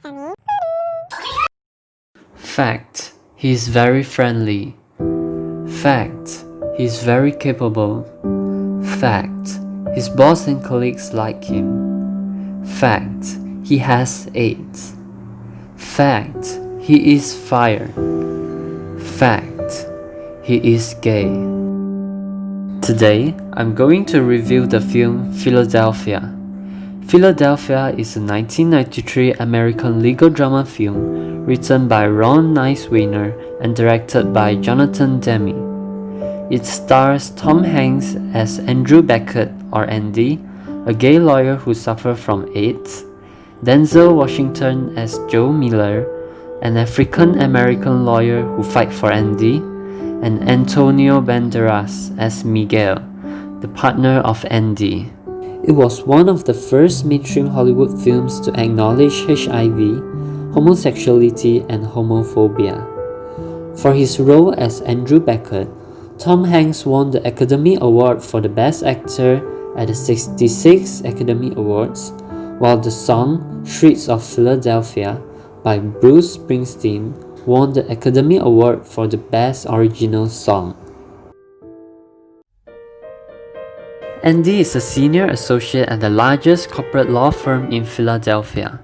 Sunny. Fact: he is very friendly. Fact: he is very capable. Fact: his boss and colleagues like him. Fact: he has AIDS. Fact: he is fired. Fact: he is gay. Today, I'm going to review the film Philadelphia. Philadelphia is a 1993 American legal drama film written by Ron Niceweiner and directed by Jonathan Demme. It stars Tom Hanks as Andrew Beckett or Andy, a gay lawyer who suffers from AIDS, Denzel Washington as Joe Miller, an African-American lawyer who fights for Andy, and Antonio Banderas as Miguel, the partner of Andy. It was one of the first mainstream Hollywood films to acknowledge HIV, homosexuality, and homophobia. For his role as Andrew Beckett, Tom Hanks won the Academy Award for the Best Actor at the 66th Academy Awards, while the song Streets of Philadelphia by Bruce Springsteen won the Academy Award for the Best Original Song. Andy is a senior associate at the largest corporate law firm in Philadelphia.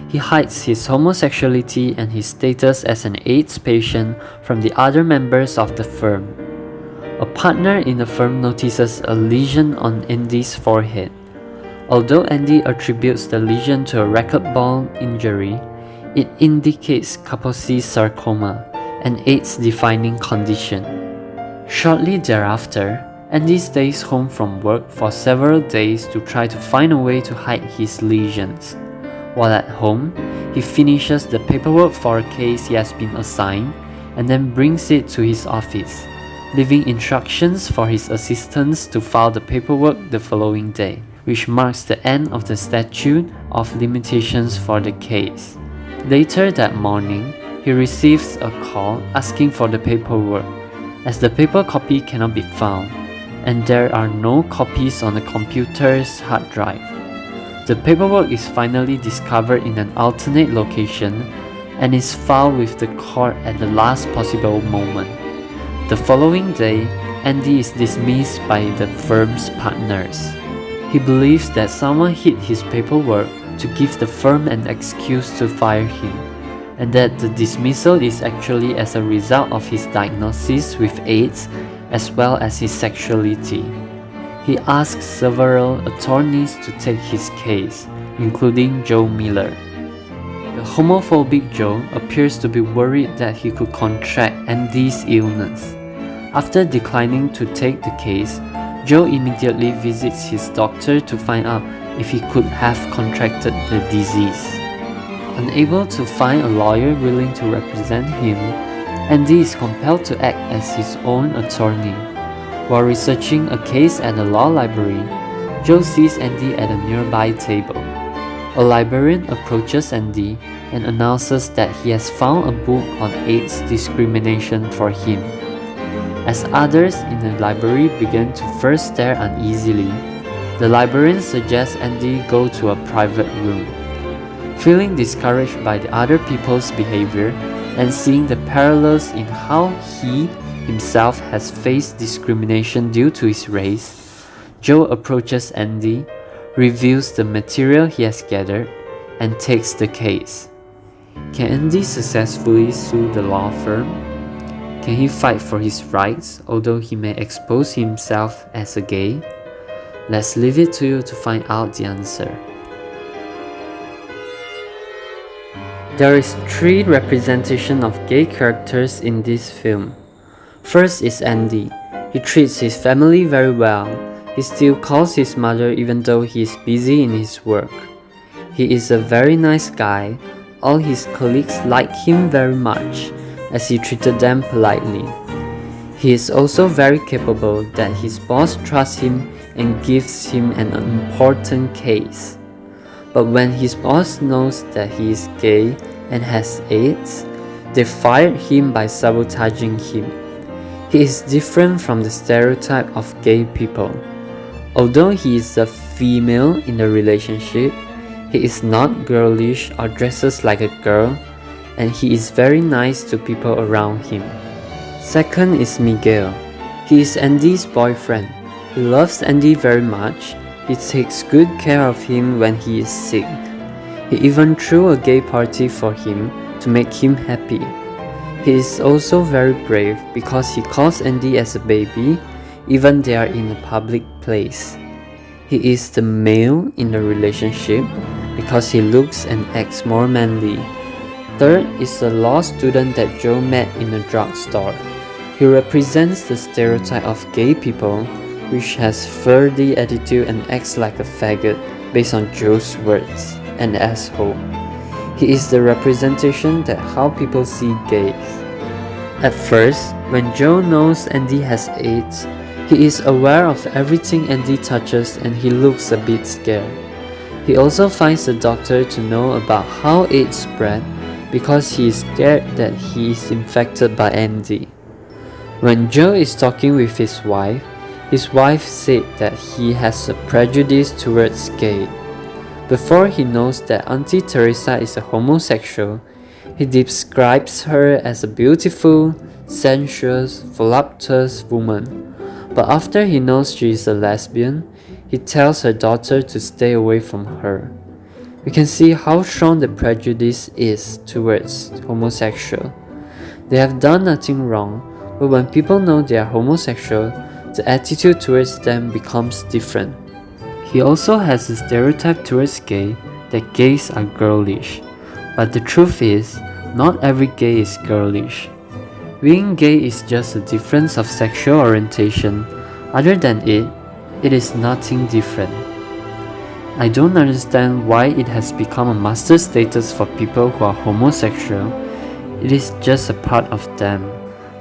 He hides his homosexuality and his status as an AIDS patient from the other members of the firm. A partner in the firm notices a lesion on Andy's forehead. Although Andy attributes the lesion to a racquetball injury, it indicates Kaposi sarcoma, an AIDS-defining condition. Shortly thereafter, Andy stays home from work for several days to try to find a way to hide his lesions. While at home, he finishes the paperwork for a case he has been assigned and then brings it to his office, leaving instructions for his assistants to file the paperwork the following day, which marks the end of the statute of limitations for the case. Later that morning, he receives a call asking for the paperwork, as the paper copy cannot be found, and there are no copies on the computer's hard drive. The paperwork is finally discovered in an alternate location and is filed with the court at the last possible moment. The following day, Andy is dismissed by the firm's partners. He believes that someone hid his paperwork to give the firm an excuse to fire him, and that the dismissal is actually as a result of his diagnosis with AIDS as well as his sexuality. He asks several attorneys to take his case, including Joe Miller. The homophobic Joe appears to be worried that he could contract Andy's illness. After declining to take the case, Joe immediately visits his doctor to find out if he could have contracted the disease. Unable to find a lawyer willing to represent him, Andy is compelled to act as his own attorney. While researching a case at the law library, Joe sees Andy at a nearby table. A librarian approaches Andy and announces that he has found a book on AIDS discrimination for him. As others in the library begin to first stare uneasily, the librarian suggests Andy go to a private room. Feeling discouraged by the other people's behavior and seeing the parallels in how he himself has faced discrimination due to his race, Joe approaches Andy, reveals the material he has gathered, and takes the case. Can Andy successfully sue the law firm? Can he fight for his rights although he may expose himself as a gay? Let's leave it to you to find out the answer. There is 3 representations of gay characters in this film. First is Andy. He treats his family very well. He still calls his mother even though he is busy in his work. He is a very nice guy. All his colleagues like him very much, as he treated them politely. He is also very capable that his boss trusts him and gives him an important case. But when his boss knows that he is gay and has AIDS, they fired him by sabotaging him. He is different from the stereotype of gay people. Although he is a female in the relationship, He is not girlish or dresses like a girl, and he is very nice to people around him. Second is Miguel. He is Andy's boyfriend. He loves Andy very much. He takes good care of him when he is sick. He even threw a gay party for him to make him happy. He is also very brave because he calls Andy as a baby, even they are in a public place. He is the male in the relationship because he looks and acts more manly. Third is the law student that Joe met in a drugstore. He represents the stereotype of gay people, which has flirty attitude and acts like a faggot based on Joe's words, an asshole. He is the representation that how people see gays. At first, when Joe knows Andy has AIDS, he is aware of everything Andy touches and he looks a bit scared. He also finds a doctor to know about how AIDS spread because he is scared that he is infected by Andy. When Joe is talking with his wife said that he has a prejudice towards gay. Before he knows that Auntie Teresa is a homosexual, he describes her as a beautiful, sensuous, voluptuous woman. But after he knows she is a lesbian, he tells her daughter to stay away from her. We can see how strong the prejudice is towards homosexual. They have done nothing wrong, but when people know they are homosexual, the attitude towards them becomes different. He also has a stereotype towards gay that gays are girlish. But the truth is, not every gay is girlish. Being gay is just a difference of sexual orientation. Other than it, it is nothing different. I don't understand why it has become a master status for people who are homosexual. It is just a part of them.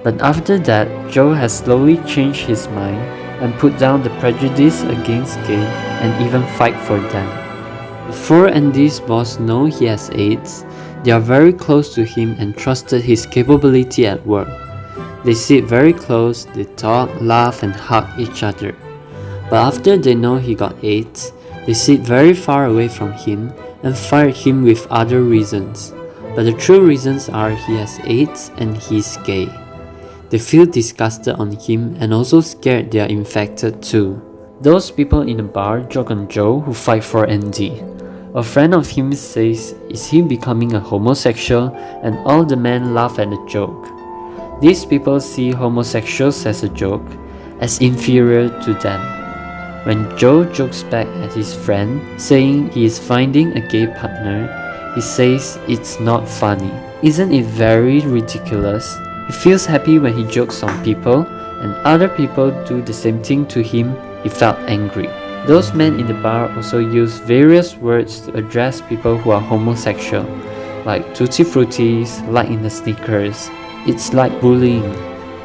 But after that, Joe has slowly changed his mind and put down the prejudice against gay and even fight for them. Before Andy's boss knows he has AIDS, they are very close to him and trusted his capability at work. They sit very close, they talk, laugh and hug each other. But after they know he got AIDS, they sit very far away from him and fired him with other reasons. But the true reasons are he has AIDS and he's gay. They feel disgusted on him and also scared they are infected too. Those people in the bar joke on Joe who fight for Andy. A friend of him says, "Is he becoming a homosexual?" and all the men laugh at the joke. These people see homosexuals as a joke, as inferior to them. When Joe jokes back at his friend, saying he is finding a gay partner, he says it's not funny. Isn't it very ridiculous? He feels happy when he jokes on people, and other people do the same thing to him. He felt angry. Those men in the bar also use various words to address people who are homosexual, like tutti fruttis, like in the sneakers. It's like bullying.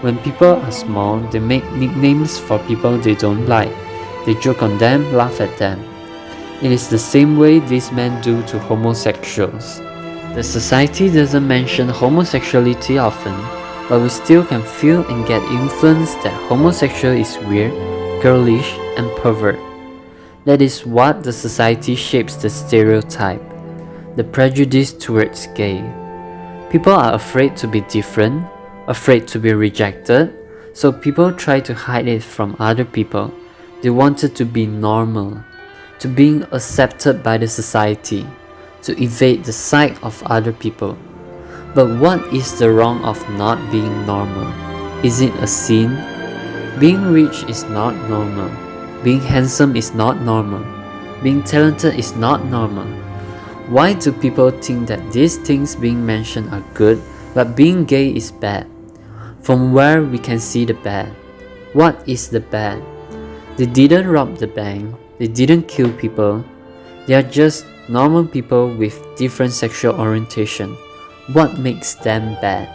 When people are small, they make nicknames for people they don't like. They joke on them, laugh at them. It is the same way these men do to homosexuals. The society doesn't mention homosexuality often, but we still can feel and get influenced that homosexual is weird, girlish, and pervert. That is what the society shapes the stereotype, the prejudice towards gay. People are afraid to be different, afraid to be rejected, so people try to hide it from other people. They wanted to be normal, to being accepted by the society, to evade the sight of other people. But what is the wrong of not being normal? Is it a sin? Being rich is not normal. Being handsome is not normal. Being talented is not normal. Why do people think that these things being mentioned are good, but being gay is bad? From where we can see the bad? What is the bad? They didn't rob the bank. They didn't kill people. They are just normal people with different sexual orientation. What makes them bad?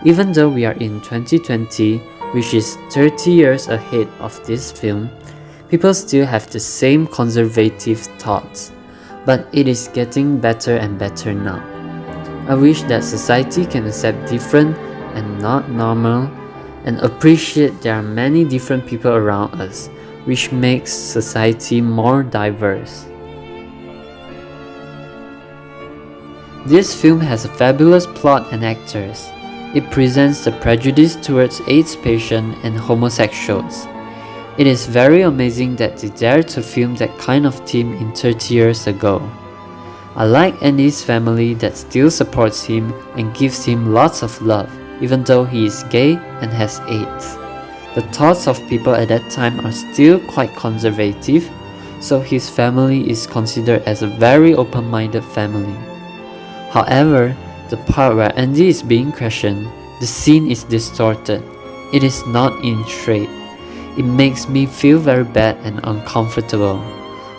Even though we are in 2020, which is 30 years ahead of this film, people still have the same conservative thoughts, but it is getting better and better now. I wish that society can accept different and not normal and appreciate there are many different people around us, which makes society more diverse. This film has a fabulous plot and actors. It presents the prejudice towards AIDS patients and homosexuals. It is very amazing that they dared to film that kind of theme in 30 years ago. I like Andy's family that still supports him and gives him lots of love, even though he is gay and has AIDS. The thoughts of people at that time are still quite conservative, so his family is considered as a very open-minded family. However, the part where Andy is being questioned, the scene is distorted. It is not in shape. It makes me feel very bad and uncomfortable.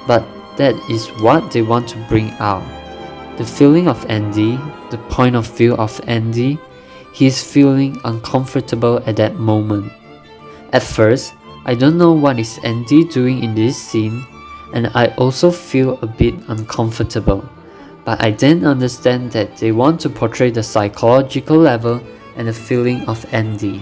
But that is what they want to bring out. The feeling of Andy, the point of view of Andy, he is feeling uncomfortable at that moment. At first, I don't know what is Andy doing in this scene, and I also feel a bit uncomfortable. But I then understand that they want to portray the psychological level and the feeling of Andy.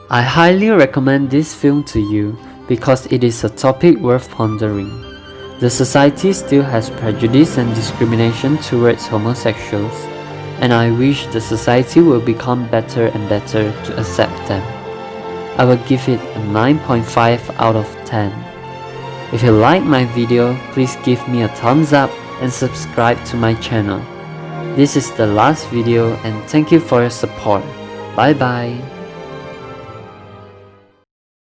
I highly recommend this film to you because it is a topic worth pondering. The society still has prejudice and discrimination towards homosexuals, and I wish the society will become better and better to accept them. I will give it a 9.5 out of 10. If you like my video, please give me a thumbs up and subscribe to my channel. This is the last video and thank you for your support. Bye bye.